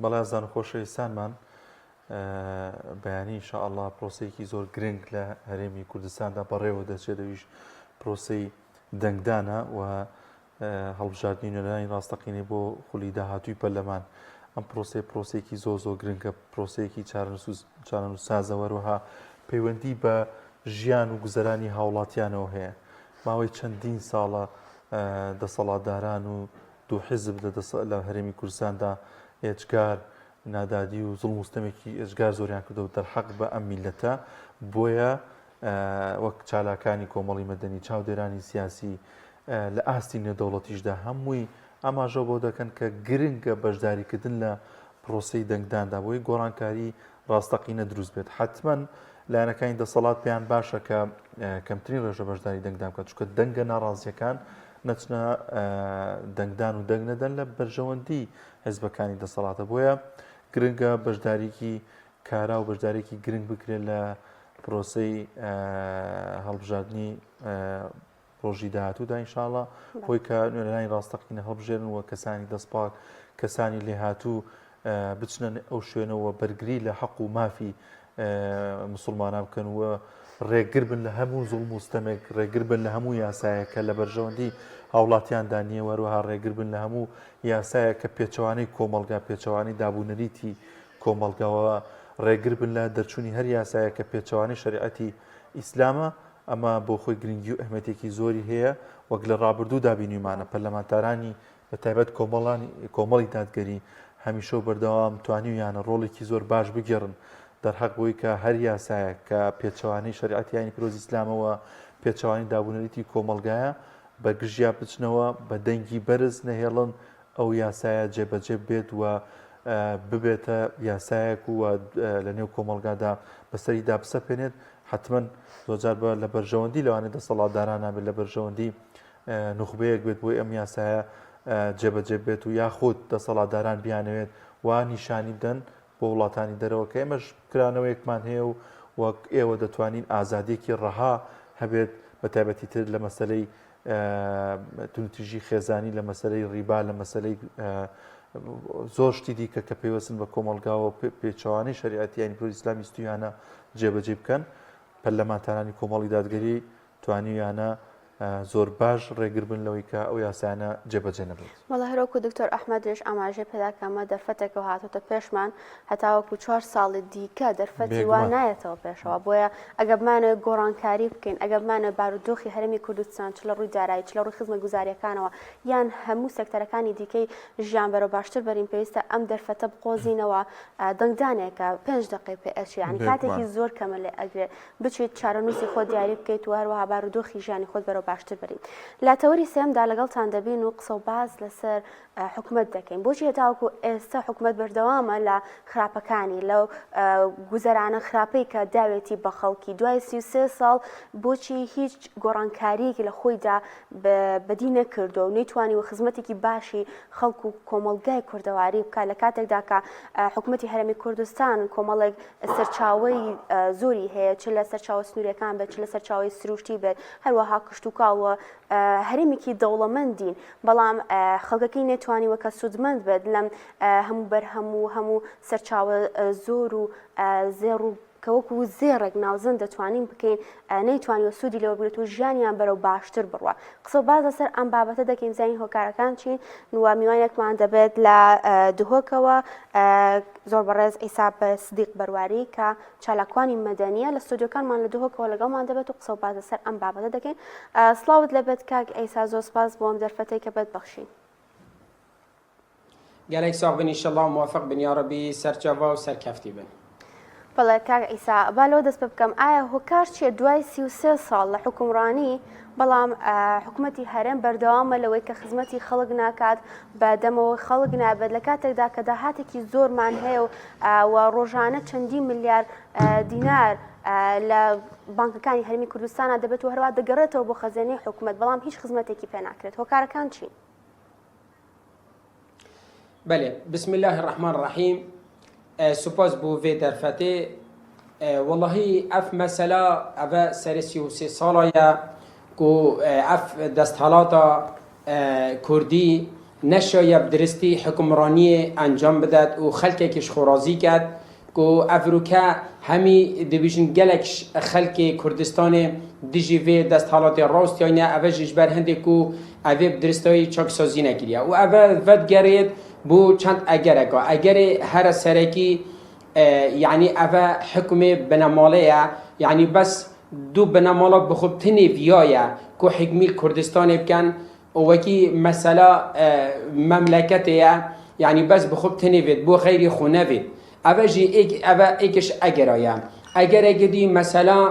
بەڵێ زان خۆشەویستانمان بەیانی ئینشاءالله پرۆسەیەکی زۆر گرنگ لە هەرێمی کوردستاندا بەڕێوە دەچێت دەویش پرۆسەی دەنگدانە و هەڵبژاردننی نوێنەرانی ڕاستەقینەی بۆ خولی داهاتووی پەرلەمان. ئەم پرۆسەیەکی زۆر گرنگە، پرۆسەیەکی چارەنووسازەوەروەها پەیوەندی بە ژیان و گوزەرانی هاوڵاتیانەوە هەیە. ماوەی چەندین ساڵە دەسەڵاتداران و دوو حیزب لە هەرێمی کوردستاندا ئێجگار نادادی و زوڵم و ستەمێکی ئێجگار زۆریان کردەوە دەرحەق بە ئەم میلەتە. بۆیە وەک چالاکانی کۆمەڵی مەدەنی چاودێرانی سیاسی لە ئاستی نێودەوڵەتیشدا هەمووی ئاماژە بۆ دەکەن کە گرنگە بەشداریکردن لە پرۆسەی دەنگداندا بۆی گۆڕانکاری ڕاستەقینە دروست بێت. حتمما لایەنەکانی دەسەڵات پێیان باشە کە کەمترین ڕێژە بەشداری دەنگدان بکات، چونکە دەنگە ناڕازیەکان نەچنە دەنگدان و دەنگ نەدەن لە بەرژەوەندی حیزبەکانی دەسەڵاتە. بۆیە گرنگە بەشداریکی کارا و بەشدارێکی گرنگ بکرێت لە پرۆسەی هەڵبژاردننی ڕۆژی داهاتوودا ئینشاءڵڵا، خۆی کە نوێنەرانی ڕاستەقینە هەڵبژێرن و کەسانی دەستپاک کەسانی لێهاتوو بچنە ئەو شوێنەوە بەرگری لە حەق و مافی مسلمانان بکەن و ڕێگر بن لە هەموو زوڵم و ستەمێک، ڕێگر بن لە هەموو یاسایەکە لە بەرژەوەندی هاوڵاتیاندا نییە، وەروەها ڕێگر بن لە هەموو یاسایە کە پێچەوانەی کۆمەلگا پێچەوانی دابوونەریتی کۆمەلگاوە، ڕێگر بن لە دەرچوونی هەر یاسایە کە پێچەوانی شەریعەتی ئیسلامە. ئەمە بۆ خۆی گرنگی و ئەهمەتێکی زۆری هەیە. وەک لە ڕابردوو دابینیمانە پەرلەمانتارانی بەتایبەت کۆمەڵی دادگەری هەمیشە و بەردەوام توانیویانە ڕۆڵێکی زۆر باش بگێڕن دەرحەق بۆی کە هەر یاسایە کە پێچەوانی شەریعەتی ئاینی پیرۆزی ئیسلامەوە پێچەوانی دابوونەریتی کۆمەلگایە بە گژیا بچنەوە بە دەنگی بەرز نەهێڵن ئەو یاسایە جێبەجێ بێت و ببێتە یاسایەک و لە نێو کۆمەلگادا بەسەریدا بسەپێنێت. حتمما زۆرجار بە لە بەرژەوەندی لەوانێت دەسەڵاتداران بێت لە بەرژەوەندی نوخبەیەک بێت بۆی ئەم یاسایە جێبەجێ بێت و یاخود دەسەڵاتداران بیانەوێت وا نیشانی بدەن بۆ وڵاتانی دەرەوە کە ئێمەش کرانەوەیەکمان هەیە و وەک ئێوە دەتوانین ئازادیەکی ڕەها هەبێت بە تایبەتی تر لە مەسەلەی تونتیژی خێزانی، لە مەسەلەی ڕیبا، لە مەسەلەی زۆر شتی دیکە کە پێوەستن بە کۆمەلگاوە پێچەوانەی شەریعەتی ئاینی پیرۆزی ئیسلامی ستویانە جێبەجێ بکەن. پەرلەمانتارانی کۆمەڵی دادگەری توانیویانە زۆر باش ڕێگر بن لەوەی کە ئەو یاسایانە جێبەجێ نەبێت. وەڵا هەروەکو دکتۆر ئەحمەد درێژ ئاماژەی پێداکەمە دەرفەتێکەوە هاتوۆتە پێشمان هەتاوەکو 4 ساڵی دیکە دەرفەتی وا نایەتەوە پێشەوە. بۆیە ئەگە بمانە گۆڕانکاری بکەین، ئەگە بمانە بارودۆخی هەرێمی کوردستان چ لە ڕووی دارایی چ لە ڕووی خزمەت گوزاریەکانەوە یان هەموو سەکتەرەکانی دیکەی ژیان بەرەو باشتر بەرین پێویستە ئەم دەرفەتە بقۆزینەوە. دەنگدانێکە 5 دقی پێش یعنی کاتێکی زۆر کەمە لێ ئەگرێت بچیت چارەنووسی خۆ دیاری بکەیت و هەروەها بارودۆخی ژیانی خۆت بەرەو باشتر بەرین. لە تەوەری سێمدا لەگەڵتان دەبین و قسە و باز لەسەر حکومەت دەکەین. بۆچی هێتاوەکو ئێستا حکومەت بەردەوامە لە خراپەکانی لەو گوزەرانە خراپەی کە داوێتی بە خەڵکی دوای 33 ساڵ بۆچی هیچ گۆڕانکاریەکی لە خۆیدا بەدی نەکردو و نەیتوانی و خزمەتێکی باشی خەڵک و کۆمەڵگای کوردەواری بکات لە کاتێکدا کە حکومەتی هەرێمی کوردستان کۆمەڵێک سەرچاوەی زۆری هەیە، چ لە سەرچاوە سنوورەکان بێت، چ لە سەرچاوی سروشتی بێت، هەروەها کشت و کاڵوە هەرێمێکی دەوڵەمەندین، بەڵام خەڵکەکەی نێتوانی وەکە سوودمەند بێت لەم هەموو بەرهەم و هەموو سەرچاوە زۆر و زێڕ و کەوەکو زێڕێک ناوزەن دەتوانین بکەین نەیتوانی و سوودی لەوە بگرێت و ژیانیان بەرەو باشتر بڕوە. قسە و باز لەسەر ئەم بابەتە دەکەین زانی هۆکارەکان چین و میوانێکمان دەبێت لە دهۆکەوە زۆر بەڕێز ئەیسا سدیق بەرواری کە چالاکوانی مەدەنیە لە ستودیۆکانمان لە دهۆکەوە لەگەڵمان دەبێت و قسە و باز لەسەر ئەم بابەتە دەکەین. سڵاوت لەبێت کاک ئەیسا، زۆر سپاس بۆ ئەم دەرفەتەی کە بێت بەخشین. گەلێک ساغ بن ئینشەڵڵا موافق بن یا ڕەبی سەرچاوە و سەرکەفتی بن. بەڵێ کاک ئەیسا با لەوە دەست پێ بکەم، ئایا هۆکار چیە دوای 33 ساڵ لە حکومڕانی بەڵام حکومەتی هەرێم بەردەوامە لەوەی کە خزمەتی خەڵک ناکات بە دەمەوە خەڵک نابێت لە کاتێکدا کە داهاتێکی زۆرمان هەیە و ڕۆژانە چەندین ملیار دینار لە بانکەکانی هەرێمی کوردستانە دەبێت و هەروە دەگەڕێتەوە بۆ خەزانەی حکومەت بەڵام هیچ خزمەتێکی پێ ناکرێت. هۆکارەکان چین؟ بله، بسم الله الرحمن الرحیم. سپاس بۆ vê derfetê. Wallahî ev mesela ev serê 33 sala ye ku ev desthelata Kurdî نشاید درستی حکمرانی انجام بدد و خلقی کش خورازی کرد که افروکا همی دیویژن گلک خلق کردستان دیجیوی دست حالات راست یا نه اوجش بر هنده که اوه درستایی چاک سازی نکریه و اوه ود گرید بو چند اگر هر سرکی یعنی اوه حکم بنماله یعنی بس دو بنمالا بخوب تنی ویایه که حکمی کردستان بکن وکی مثلا مملکته یعنی بس بخوب تنی وید بو غیری خونه وید اوه ایکش اگر دی مثلا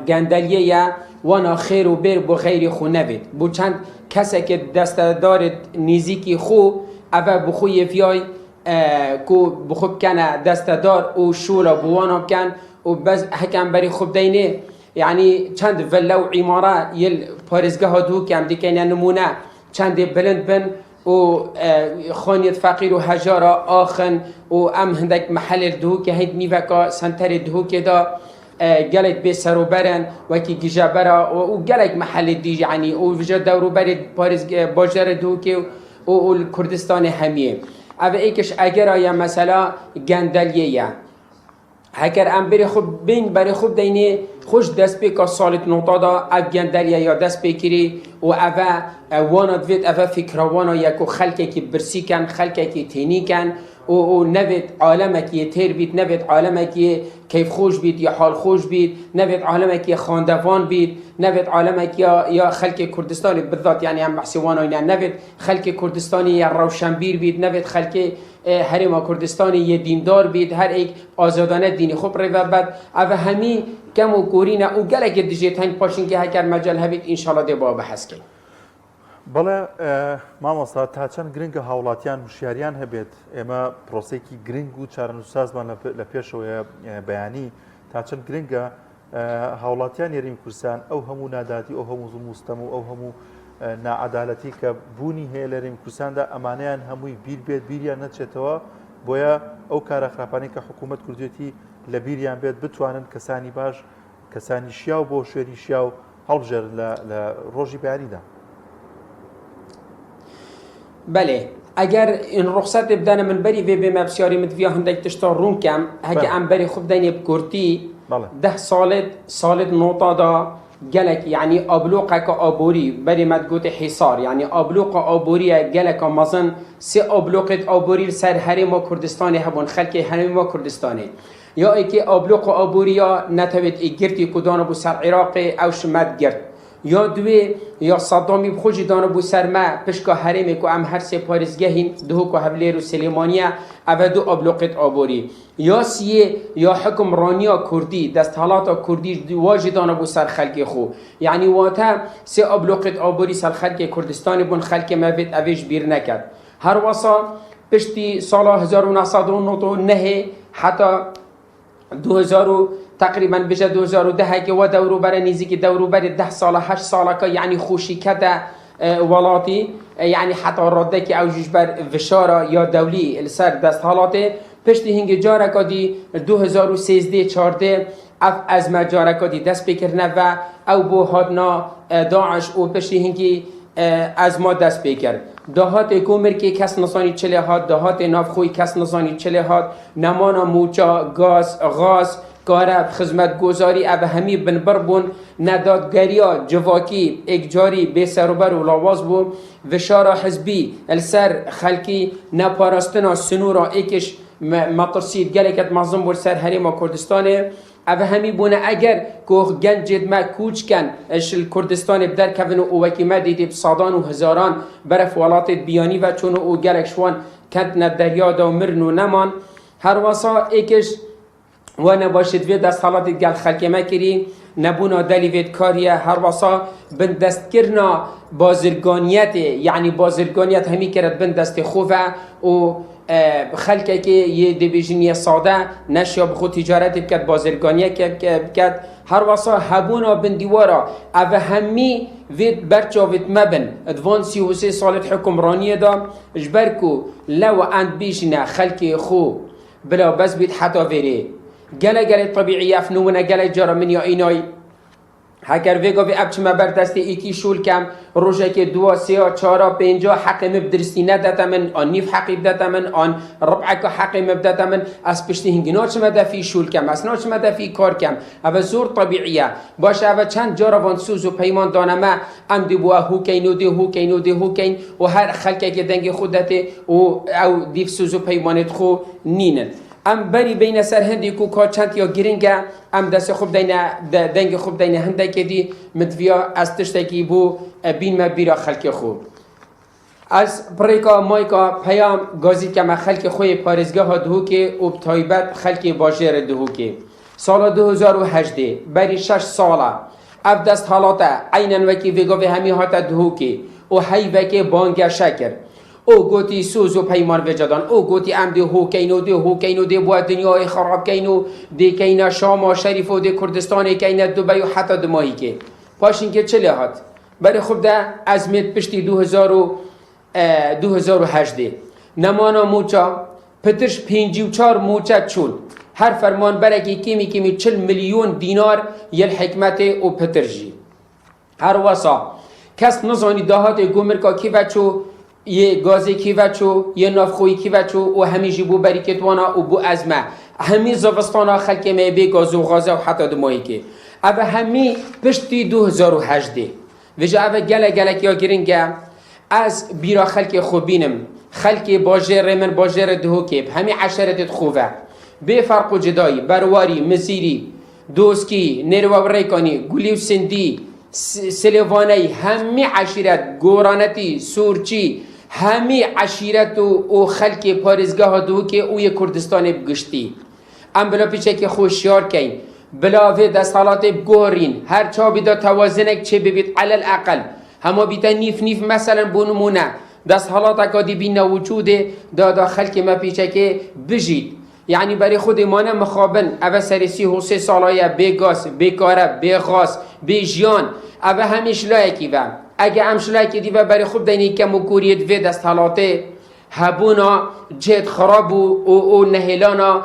گندلیه وانا خیر و بیر بو غیری خونه وید بو چند کسی که دستدار نیزیکی خو اوه بخوی ویای کو بخوب کنه دستدار و شولا بوانا بکن و بس حکم بری خوب دینه یعنی چند ولو عماره یل پارزگاه دو که هم دیکن نمونه چند بلند بن و خانیت فقیر و هجارا آخن و ام هندک محل دو که هید نیوکا سنتر دو که دا گلک به سرو برن وکی گیجا برا و گلک محل دی یعنی و وجا دورو بر باجر دو که و کردستان همیه او ایکش اگر آیا مثلا گندلیه اگر ام بری خوب بین بری خوب دینه خوش دست به که سالت نوتا دا او گندلیه یا دست بکری و او واند وید او فکروانا یکو خلقه که برسی کن خلقه که تینی کن و نوید عالمه که تیر بید نوید عالمه که کیف خوش بید یا حال خوش بید نوید عالمه که خاندوان بید نوید عالمه که یا خلق کردستانی بالذات یعنی هم بحثیوانا اینا نوید خلق کردستانی یا روشنبیر بید نوید خلق حرم کردستانی یه دیندار بید هر ایک آزادانه دینی خوب رو بد او همی کم و کورینه و گلک دیجه تنگ پاشین که هکر مجال هبید انشالله دی با بحث کن بەڵێ مامۆستا تا چەند گرنگە هاوڵاتیان وشیاریان هەبێت ئێمە پرۆسێکی گرنگ و چارەنووسازمان لە پێشەوەیە بەیانی تا چەند گرنگە هاوڵاتیان یاریمی کوردستان ئەو هەموو ناداتی ئەو هەموو زوڵم و ستەم و ئەو هەموو نائەدالەتی کە بوونی هەیە لە یاریمی کوردستاندا ئەمانەیان هەمووی بیر بێت بیریان نەچێتەوە بۆیە ئەو کارە خراپانەی کە حکوومەت کردوێتی لە بیریان بێت بتوانن کەسانی باش کەسانی شیاو بۆ شوێری شیاو هەڵبژێرن لە ڕۆژی بەیانیدا. بله اگر این رخصت بدن من بری و به مبسیاری مدویا هندک تشتا روم کم هکی ام بری خوب دنی بکرتی 10 سالت نوتا دا گلک یعنی ابلوقه که آبوری بری مدگوت حصار یعنی ابلوق آبوری گلک مازن 3 ابلوقت آبوری سر حرم کردستانی هبون خلق حرم کردستانی یا ای که ابلوق آبوری یا نتوید ایگرتی کدانو بو سر عراق او شمد گرد یا دوی یا صدامی بخوجی دانو بو سرما پشکا حرمی که ام هر 3 پارزگهین دهو که حبلیر و سلیمانیه او دو ابلوقت آبوری یا سیه یا حکم رانیا کردی دست حالات کردی واجی دانو بو سر خلق خو یعنی واتا 3 ابلوقت آبوری سر خلق کردستانی بون خلق موید اویش بیر نکد هر واسا پشتی سال 1999 حتی 2000 تقریبا بجا 2010 که و دورو بر نیزی که دورو بر 10 سال 8 سال که یعنی خوشی کده ولاتی یعنی حتی راده که اوجش بر وشاره یا دولی سر دست حالاته پشتی هنگ جاره کدی 2013 14 از مجاره کدی دست بکرنه و او بو هادنا داعش و پشتی هنگی از ما دست بکر دهات کومر که کس نزانی چله هات دهات نافخوی کس نزانی چله هات نمانا موچا غاز کاره خدمت گذاری اب همی بنبر بون ندادگریا جواکی اگجاری به سروبر و لاواز بو وشارا حزبی السر خلکی نپاراستنا سنورا ایکش مطرسید گلکت معظم بول سر حریم کردستانه او همی بونه اگر که گنجد ما کوچ کن اشل کردستان بدر کون او وکی ما دیدی بصادان و هزاران برف ولات بیانی و چون او گلک شوان کند ندریا دا و مرن و نمان هر واسا ایکش و نباشد وی دست حالات گل خلق ما کری نبونا دلی وید کاریه هر واسا بند دست کرنا بازرگانیت یعنی بازرگانیت همی کرد بند دست خوفه و خلقه که یه دیویژنی ساده نشیا بخود تجارت بکد بازرگانیه بکد هر واسا هبونا بندیوارا او همی وید برچا وید مبن ادوان 33 سالت حکمرانی دا جبرکو لو اند بیشنه خلق خو بلا بس بید حتا ویره گله طبیعی افنونه گله جارا من یا اینای هکر ویگا و اب چما بر دست ایکی شول کم روشه که 2 3 4 5 حق مبدرستی نداتا من آن نیف حقی بداتا من آن ربع که حقی مبداتا من از پشتی هنگینا چما دفی شول کم اسنا چما دفی کار کم او زور طبیعیه باشه او چند جارا وان سوز و پیمان دانما ام دی بوا هو کینو دی هو کینو دی هو کین و هر خلقه که دنگ خودته و او دیف سوز و پیمانت خو نینن ام بری بین سر هندی کو کا چند یا گرینگه ام دست خوب دنگ خوب دینه هنده که دی مدویا از تشتکی بو بین ما بیرا خلق خوب از پریکا مایکا پیام گازی که ما خلق خوی پارزگاه ها دهو که و بطایبت خلق باجر دهو که سال 2018 بری 6 ساله اف دست حالاته اینن وکی ویگا و همی هاته دهو که و هی وکی بانگه شکر او گوتی سوز و پیمان وجدان او گوتی ام دی هو کینو دی بو دنیای خراب کینو دی کینا شام و شریف و دی کردستان کینا دبی و حتی دمایی که پاشین که چه لحات برای خوب ده ازمت پشتی 2018 نمانا موچا پترش 54 موچا چون هر فرمان برگی کمی 40 میلیون دینار یل حکمت او پترجی هر واسا کس نزانی دهات گومرکا کی بچو یه گازی کی بچو یه نافخوی کی بچو و همیشه بو بریکتوانا و بو ازمه همی زوستانا خلک می بی گاز و غازه و حتی دمایی که اوه همی پشتی 2018 وجه اوه گله کیا گرینگه از بیرا خلک خوبینم خلک باجر من باجر دهو که همی عشرتت خوبه به فرق و جدایی برواری مزیری دوسکی نروا و ریکانی گولی و سندی سلیوانی همی عشیرت گورانتی سورچی همی عشیرت و خلک پارزگاه دو که اوی کردستان بگشتی ام بلا پیچه که خوشیار کن بلا وی دستالات بگورین هر چا بیدا توازنک چه ببید علال اقل هما بیتا نیف مثلا بونمونه دستالات اکادی بین وجوده دادا خلک ما پیچه که بجید یعنی برای خود مانه مخابن اوه سر 33 سالایه بی گاز بی کاره بی غاز بی جیان اوه همیش لایکی و اگه همش لایکی دیوه برای خوب دینی که مکوریت وی دست حالاته هبونا جهت خراب و نهیلانا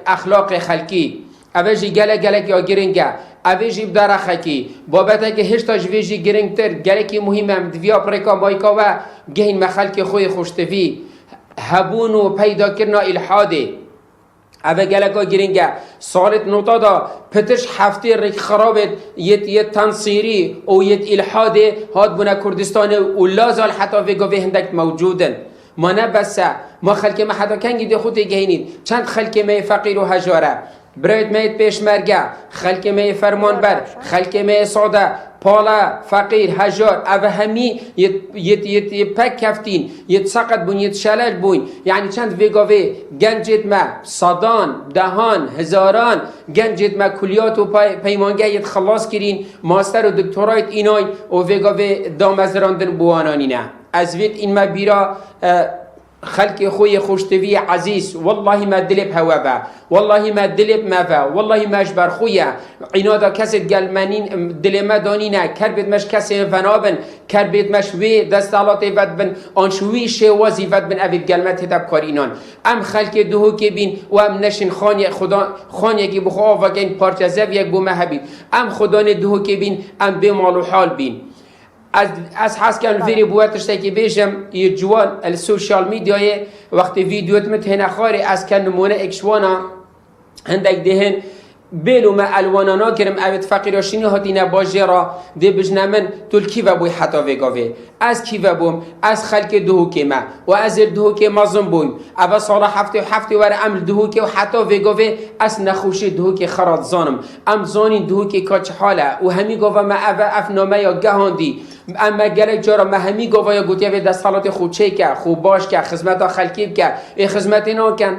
اخلاق خلکی اوه جی گله یا گرنگه اوه جی بداره خکی بابته که هشتا جوی جی گرنگتر گله که مهمه دویا پریکا بایکا و گهین مخلک خوی خوشتوی هبونو پیدا کرنا الحاده اوه گلکا گرینگه سالت نوتا دا پتش هفته ریک خرابت یه تنصیری او یه الحاده هاد بنا کردستان و لازال حتی وگاوه هندک موجودن ما نبسه ما خلک ما حتی کنگی ده خود گهینید چند خلک ما فقیر و هجاره برایت مایت پیش مرگه خلک ما فرمان بر خلک ما ساده پالا فقیر هجار اوه همی یه پک کفتین یه سقط بون یه شلل بون یعنی چند وگاوه گنجت ما صدان دهان هزاران گنجت ما کلیات و پیمانگه یه خلاص کرین ماستر و دکترایت اینای و وگاوه دامزراندن بوانانی نه از وید این ما بیرا خلق خوی خوشتوی عزیز والله ما دلب هوا با والله ما دلب ما با والله ما اجبر خویه عنادا کسی گلمنین دل ما دانینه کربت مش کسی فنابن کربت مش وی دستالات ود بن آنشوی شوازی ود بن اوید گلمت هدب کار اینان ام خلق دهو که بین و ام نشین خانی خدا خانی که بخواه و گین پارچزب یک بومه هبید ام خدان دهو که بین ام به مال و حال بین از حس کن ویری بواتش تکی بیشم یه جوان السوشیال میدیای وقتی ویدیوت متهنه خاری از کن نمونه اکشوانا هندک دهن بلو ما الوانانا کرم اوید فقیراشینی هاتی نباجه را ده بجنمن تول کی و بوی حتی وگاوه از کی و بوم از خلک دهو که ما و از دهو که مازم بویم اول سال هفته ور عمل دهو که و حتی وگاوه از نخوشی دهو که خراد زانم ام زانین دهو که کاچ حاله و همی گاوه ما اول افنامه یا گهاندی اما گلک جارا ما همی گاوه یا گوتیه دست حالات خوب چه که خوب باش که خدمت خلکی که خدمت ناکن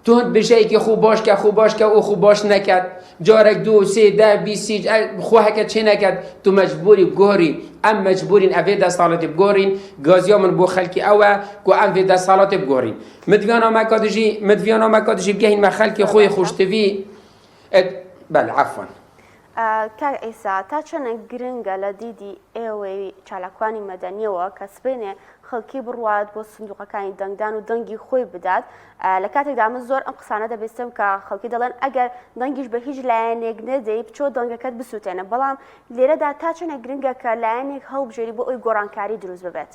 تو هند بجایی که خوب باش که او خوب باش نکد جارک 2 3 10 20 خواه که چه نکد تو مجبوری بگوری ام مجبورین اوه دست حالات بگورین گازیا من بو خلکی اوه که ام وی دست حالات بگورین مدویانا مکادجی بگهین ما خلکی خوی خوشتوی بله عفوا کاک ئەیسا تا چەنە گرنگە لە دیدی ئێوەی چالاکوانی مەدەنیەوە کە سبەینێ خەڵکی بڕوات بۆ سندوقەکانی دەنگدان و دەنگی خۆی بدات لە کاتێکدا من زۆر ئەم قسانە دەبیستم کە خەڵکی دەڵێن ئەگەر دەنگیش بە هیچ لایەنێک نەدەی بچۆ دەنگەکەت بسووتێنە بەڵام لێرەدا تا چەنە گرنگە کە لایەنێک هەڵبژێری بۆ ئەوی گۆڕانکاری دروست ببێت.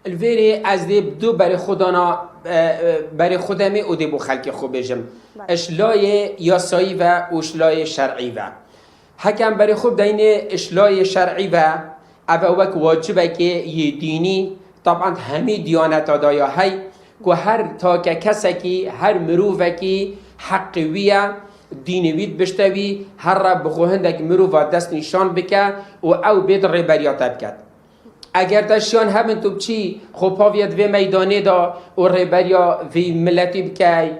الویری از دی دو برای خودمی و دی بو خلق خوب بجم اشلای یاسایی و اشلای شرعی و حکم برای خوب دین اشلای شرعی و او وک واجبه که یه دینی طبعا همه دیانت دایا هی که هر تا که کسی که هر مروفه که حقیویه دینوید بشتوی هر رب بخوهندک مروفه دست نشان بکه و او بید ریبریات بکد. اگر دشیان همین تو بچی خب پاویت و میدانه دا و ریبریا و ملتی بکی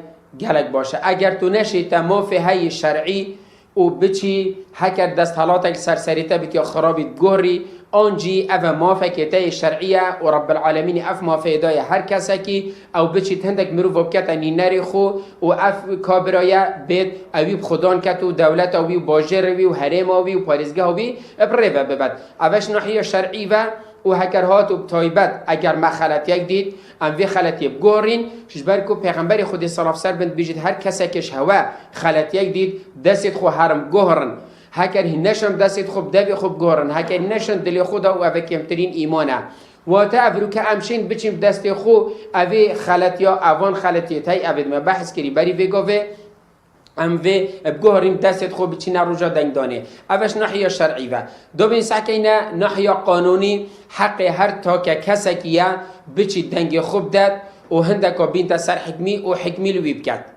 گلک باشه. اگر تو نشی تمافی های شرعی و بچی هکر دست حالاتک سرسریتا بکی خرابید گوری آنجی او مافکته شرعیه و رب العالمین اف مافیدای هر کسی که او بچی تندک مروف بکت انی نری خو و اف کابرایه بید اوی خودان کت و دولت اوی و باجر وی و حرم اوی و پارزگاه اوی ابریوه ببد اوش نحیه شرعی و هکرهات و تایبت اگر ما خلط یک دید ام وی خلطی بگورین شجبر کو پیغمبر خود صلی الله علیه و بجید هر کسی کش هوا خلط یک دید دست خو حرم گهرن هکر هنشم دست خوب دوی خوب گورن هکر نشن دلی خدا و اوه کمترین ایمانه و تا افرو که امشین بچیم دست خو اوه خلط یا اوان خلطی تای اوه ما بحث کری بری بگوه ام وی بگوهریم دست خو بچین روجا دنگ دانه اوش ناحیه شرعی و دو بین سکینه ناحیه قانونی حق هر تا که کسی که بچی دنگ خوب داد و هندکا بین سر حکمی و حکمی لوی بکد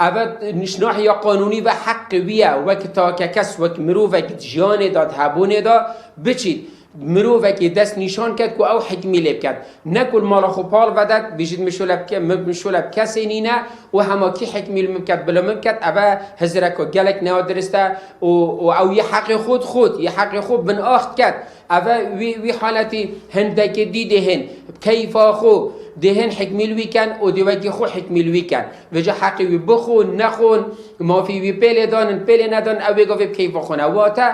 ابد نشناح یا قانونی و حق ویا وقت تا که کس وقت مروف وقت جان داد هبونه دا بچید مروف وقت دست نشان کرد که او حکمی لب کرد نکل مال خوبال وداد بیشتر مشولب کسی نینه و همه کی حکمی لب کرد بلا مب کرد ابا هزرک و گلک نادرسته و او یه حق خود یه حق خود بن آخت کرد ابا وی حالتی هندک دیده هن کیف خو دهن حکمیل وی کن و دیوکی خو حکمیل وی کن وجه حقی وی بخون نخون مافی وی پیل دانن پیل ندان اوی گوی کیف خونه واتا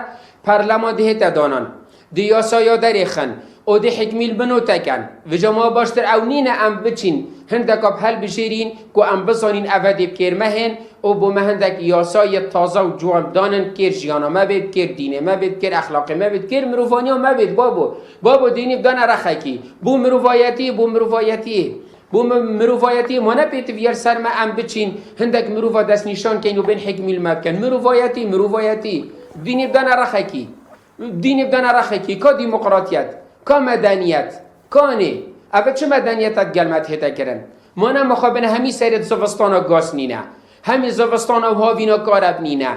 پرلمان دهت دانن دیاسا یا دریخن او دی حکمیل بنو تکن وجه ما باشتر او نین ام بچین هندکا بحل بشیرین که ام بسانین اوه بکر مهن او بو مهندک یاسای تازه و جوان دانن کر جیانا مبید کر دینه مبید کر اخلاقی مبید کر مروفانی ها مبید بابو دینی بدان رخکی بو مروفایتی ما نپیت ویر سر ما ام بچین هندک مروفا دست نشان کن و بین حکمیل مبکن مروفایتی دینی بدان رخکی که دیمقراطیت که مدنیت کانه اول چه مدنیتت گلمت هتا کرن ما نه مخابن همی سرت زوستانا گاس نینه همی زوستانا و هاوینا کارب نینه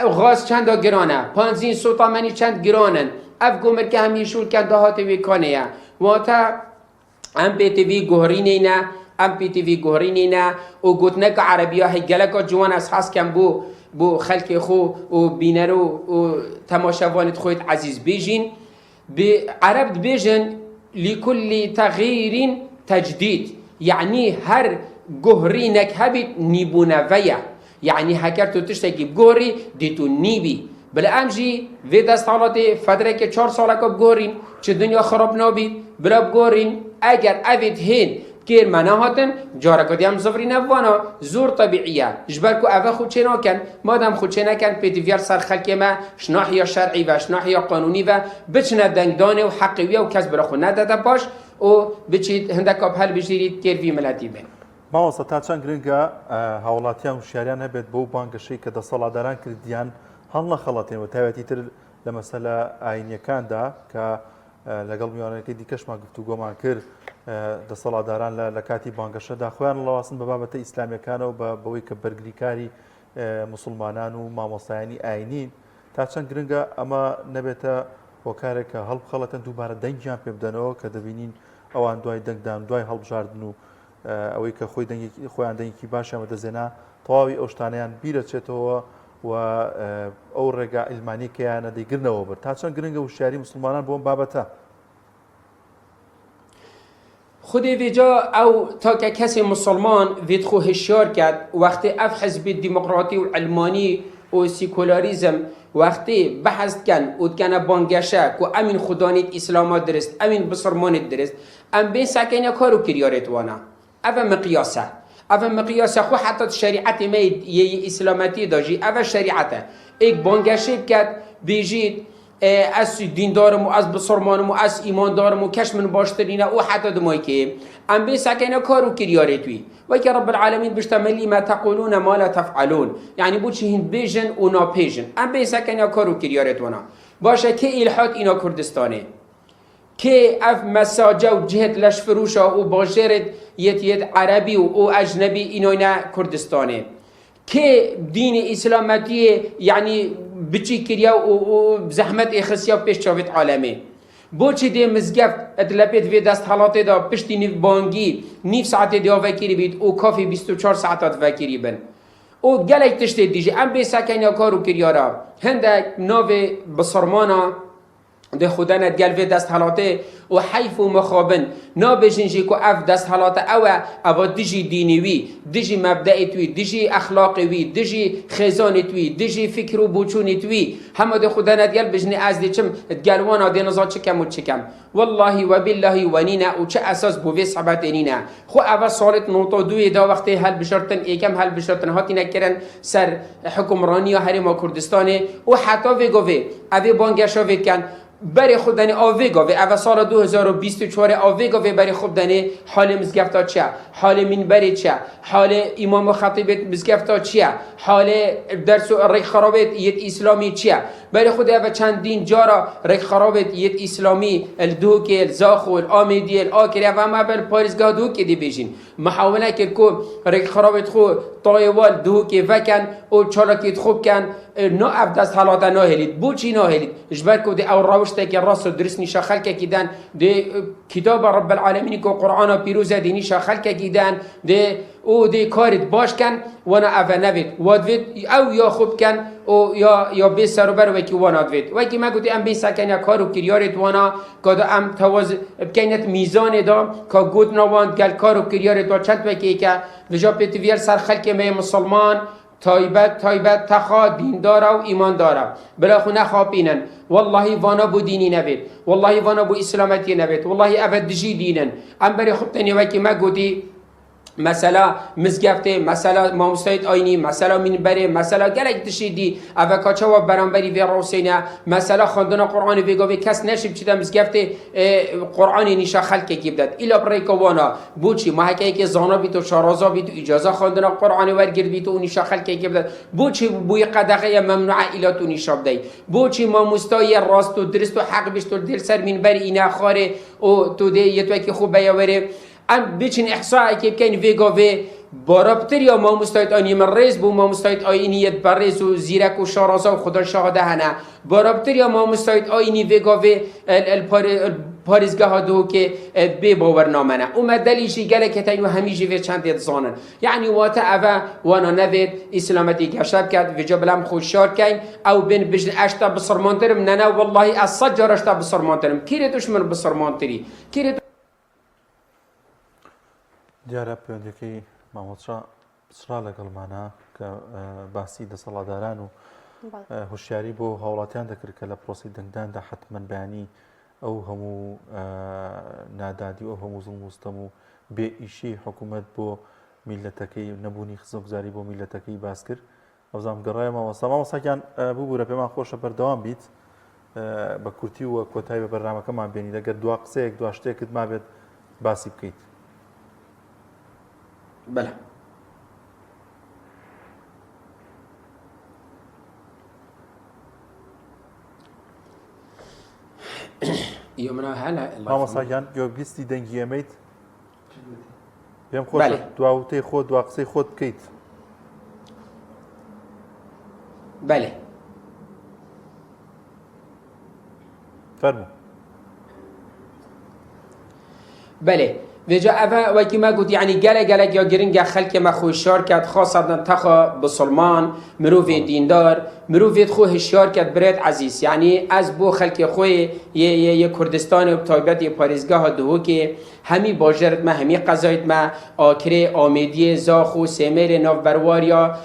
غاز چند گرانه پانزین سوتامنی چند گرانن اف گمر که همی شول که دهات وی کانه و تا ام پی تی وی گوهرینی نه و گوتنک عربی ها گلک جوان از حس کم بو خلق خو و بینرو و تماشاوانت خویت عزیز بیجین عرب بیجن لكل تغيير تجديد يعني هر جهرينك هبت نيبونوية يعني هكرتو تشتكي بجوري ديتو نيبي بلا امجي في دست حالاتي فترة که 4 سالك بجورين چه دنيا خراب نابي بلا بجورين اگر اوید هين كير مناهاتن جاركا ديام زفرين افوانا زور طبيعية جبركو اوه خود چه ناكن مادام خود چه نكن بيتفيار سر خلق ما شناحيا شرعي و شناحيا قانوني و بچنه دنگدانه و حقيوية و كس براخو نداده باش و بچید هندکا بحل بجيريد كير في ملاتي بين ماوەسە تا چەند گرنگە هاوڵاتیان و شاریان هەبێت بۆ بانگەشەی کە دەسەڵاتداران کردیان هەڵ نەخەڵەتێنەوە تایبەتی تر لە مەسەلە ئاینیەکاندا کە لەگەڵ میوانەکەی دیکەشمان گفتوگۆمان کرد دەسەڵاتداران لە کاتی بانگەشەدا خۆیان لەواسن بە بابەتە ئیسلامیەکانەوە بەوەی کە بەرگریکاری موسڵمانان و مامۆستایانی ئاینین تا چەند گرنگە ئەمە نەبێتە هۆکارێکە هەڵبخەڵەتەن دووبارە دەنگیان پێ بدەنەوە کە دەبینین ئەوان دوای دەنگدان دوای هەڵبژاردن و ئەوەی کە خۆیان دەنگی باشیان بەدەزێنا تەواوی ئەو شتانەیان بیرەچێتەوە و ئەو ڕێگا ئیلمانیکەیانە دەیگرنەوە بەر تا چەند گرنگە وشیاری مسلمانان بۆم بابەتە خود ویجا او تا که کسی مسلمان وید خو هشیار کرد وقتی اف حزب دموکراتی و علمانی و سیکولاریزم وقتی بحث کن و کنه بانگشه که امین خدانیت اسلامات درست امین بسرمانت درست ام بین سکنه کارو کریارت وانا اوه مقیاسه خو حتی شریعت مید یه اسلامتی داجی اوه شریعته ایک بانگشه بکد بیجید از دیندارم و از بسرمانم و از ایمان دارم و کش من باشترینه او حتی دمایی که ام بین سکنه کارو کریاره توی و که رب العالمین بشتملی ما تقولون ما لا تفعلون یعنی بود چه هند بیجن و ناپیجن ام بین سکنه کارو کریاره تونا باشه که الحاد اینا کردستانه که اف مساجه و جهت لشفروشا و باجرت یت عربی و اجنبی اینا کردستانه که دین اسلامتی یعنی بچی کریا و زحمت اخسیا پیش چاوت عالمه بوچه دی مزگفت اتلپیت وی دست حالاته دا پشتی نیف بانگی نیف ساعته دی آوکری بید او کافی 24 ساعتات وکری بن او گلک تشتی دیجی ام بی سکن یا کارو کریارا هندک ناو بسرمانا ده خدا ندگل وی دست حالاته و حیف و مخابن نابجنجی که اف دست حالاته او دیجی دینی وی دیجی مبدعی توی دیجی اخلاقی وی دیجی خیزانی توی دیجی فکر و بوچونی توی همه ده خدا ندگل بجنی از دی چم دگلوانا دی نزا چکم و چکم والله و بالله و نینا و چه اساس بوی صحبت نینا خو اول سالت نوتا دوی دا وقتی هل بشرطن ایکم هل بشرطن هاتی نکرن سر حکمرانی و حریم کردستانه و حتی ویگوی اوی بانگشا ویکن برای خود دنی آویگا و اول سال 2024 آویگا و برای خود دنی حال مزگفتا چه حال منبری چه حال امام خطیب مزگفتا چه حال درس ریخ خرابت یت اسلامی چه برای خود اول چندین جارا ریخ خرابت یت اسلامی الدوک الزاخو الآمیدی الآکری و ما بر پاریزگاه دوک دی بیشین محاوله کرد که ریخ خرابت خو طایوال دوک وکن و چالاکیت خوب کن نه افدست حالات ناهلید بوچی ناهلید اجبر کو دی او راوشته که راست درست نشه خلق کیدن دی کتاب رب العالمین کو قرآن پیروز دینی شه خلق کیدن دی او دی کارت باش کن وانا اونوید وادوید او یا خوب کن او یا به سر و بر وکی وانادوید وکی ما گوتی ام بی سکن یا کارو کریارت وانا کدا ام تواز بکنیت میزان دا که گوت نواند گل کارو کریارت و چند وکی که وجا پیتویر سر خلق می مسلمان تایبت تخا دین داره و ایمان داره بلا خو نخوابینن والله وانا بو دینی نبید والله وانا بو اسلامتی نبید والله ابد دجی دینن ام بری خوب تنی وکی ما گوتی مثلا مزگفته مثلا ما مستعد آینی مثلا منبره مثلا گلک تشیدی اوکاچا و برانبری وی روسینه مثلا خواندن قرآن ویگاوی کس نشib چیده مزگفته قرآن نیشا خلق کی بدد ایلا بریکوانا بوچی ما حکایی که زانا بیتو شارازا بیتو اجازه خواندن قرآن ورگرد بیتو نیشا خلق کی بدد بوچی بوی قدقه ممنوع ایلا تو نیشا بدهی بوچی ما مستای راست و درست و حق بیشت و دل سر منبر اینا خاره و تو ده یتوی که خوب بیاوره ام بیچین احصایی که بکنی ویگاوی بارابتر یا ما مستعد آنی من ریز بو ما مستعد آینیت بریز و زیرک و شارازا و خدا شاهده هنه بارابتر یا ما مستعد آینی ویگاوی پاریزگاه ها دو که بی باور نامنه اومد دلیشی گله که تینو همیجی وی چند دید زانن یعنی واتا اوه وانا نوید اسلامتی گشت کرد ویجا بلام خوششار کن او بین بجن اشتا بسرمانترم نه والله از صجار اشتا بسرمانترم کی توش من بسرمانتری کی دیارە پەیوەندەکەی مامۆچا سرا لەگەڵمانە کە باسی دەسەڵاتداران و هوشیاری بۆ هاوڵاتیان دەکرد کە لە پرۆسی دەنگداندا حتمەن بەیانی ئەو هەموو نادادی و ئەو هەموو زوڵم و ستەم و بێ ئیشی حکوومەت بۆ میلەتەکەی نەبوونی خزمگوزاری بۆ میلەتەکەی باس کرد ئەوزام گەڕایە مامۆستاکیان ببوورە پێمان خۆشە بەردەوام بیت بە کورتی و کۆتایی بە بەرنامەکەمان بێنی لەگەر دوا قسەیەک دوا شتێکت مابێت باسی بکەیت. بله يومنا هلا ما ساگان گو بیستی دنگی امیت بیم خود دواوتی خود واقعی خود کیت بله فرمو بله وجا أفا وكي ما قلت يعني جلا يا جرينجا خلك ما خوي شاركت خاصة تخا بسلمان مروف ديندار مروفيت خو هشيار كات بريد عزيز يعني از بو خلق خوي ي كردستان وبطايبت باريزگاه دهوكي همي باجرت ما همي قضايت ما آكري آميدية زاخو سيمير ناف برواريا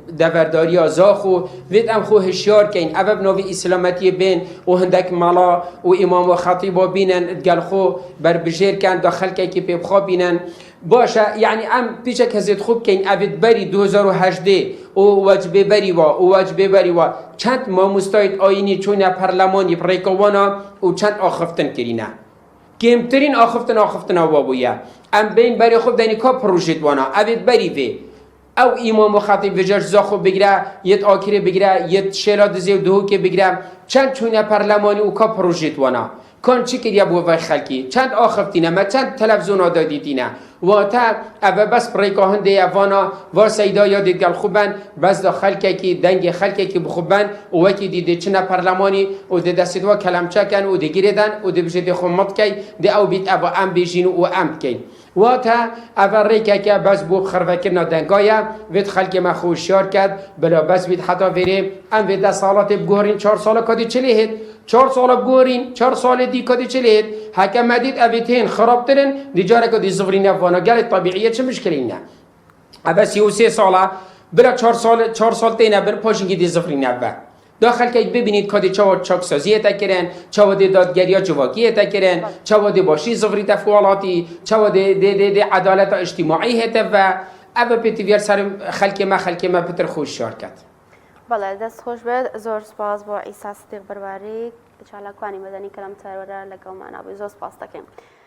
دفرداريا زاخو ويت ام خو هشيار كين أبب نوفي إسلامتي بين وهندك مالا وإمام وخطيبه بينن اتقال خو بربجير كان داخل كي بيبخوا بينن باشا يعني ام بيشك هزيت خوب كين أبد بري 2018 وواجبه بری و واجبه بری و چند ما مستعد آینی چون پارلمانی پریکوانا و چند آخفتن کرینه کمترین آخفتن آوابویه ام بین بری خوب دنی کا پروژه وانا اوید بری وی او امام و خطیب وجاش زاخو بگیره یت آکیره بگیره یت شیراد زیو دهو که بگیره چند چون پارلمانی و کا پروژه وانا کن چی کردی ابو وای خلکی چند آخفتینه ما چند تلفزیون دادیدینه و تا اوه بس پریکا هنده اوانا و سیدا یادید گل خوبن بس دا خلکه کی دنگ خلکه کی بخوبن و وکی دیده چنه پرلمانی و ده دستید و کلم چکن و ده گیردن و ده بجه ده خمت کی ده او بیت اوه ام بیجین و ام کی و تا اوه ریکه که بس بو خروه کرنا دنگایه وید خلک ما خوشیار کرد بلا بس بید حتا ویره ام وید ده سالات بگورین 4 ساله کدی چلی هید 4 سال بگورین 4 سال دی کدی چلی هید حکم مدید اویتین خراب ترین دیجاره کدی زفرین افوانا گل طبیعیه چه مشکلی نه اما 33 ساله برا 4 سال تینه بر پاشنگی دی زفرین افوا داخل که ببینید کدی چاو چاکسازیه تکرن چاو دی دادگری جواکیه تکرن چاو دی باشی زفری تفوالاتی چاو دی عدالت اجتماعی هته و اما پیتویر سر خلک ما پتر خوش شار کرد بله دست خوش بید زور سپاس با عیسی صدیق برواری چالاکوانی مدنی کلام تر وره لگو معنا بی زور سپاس تکیم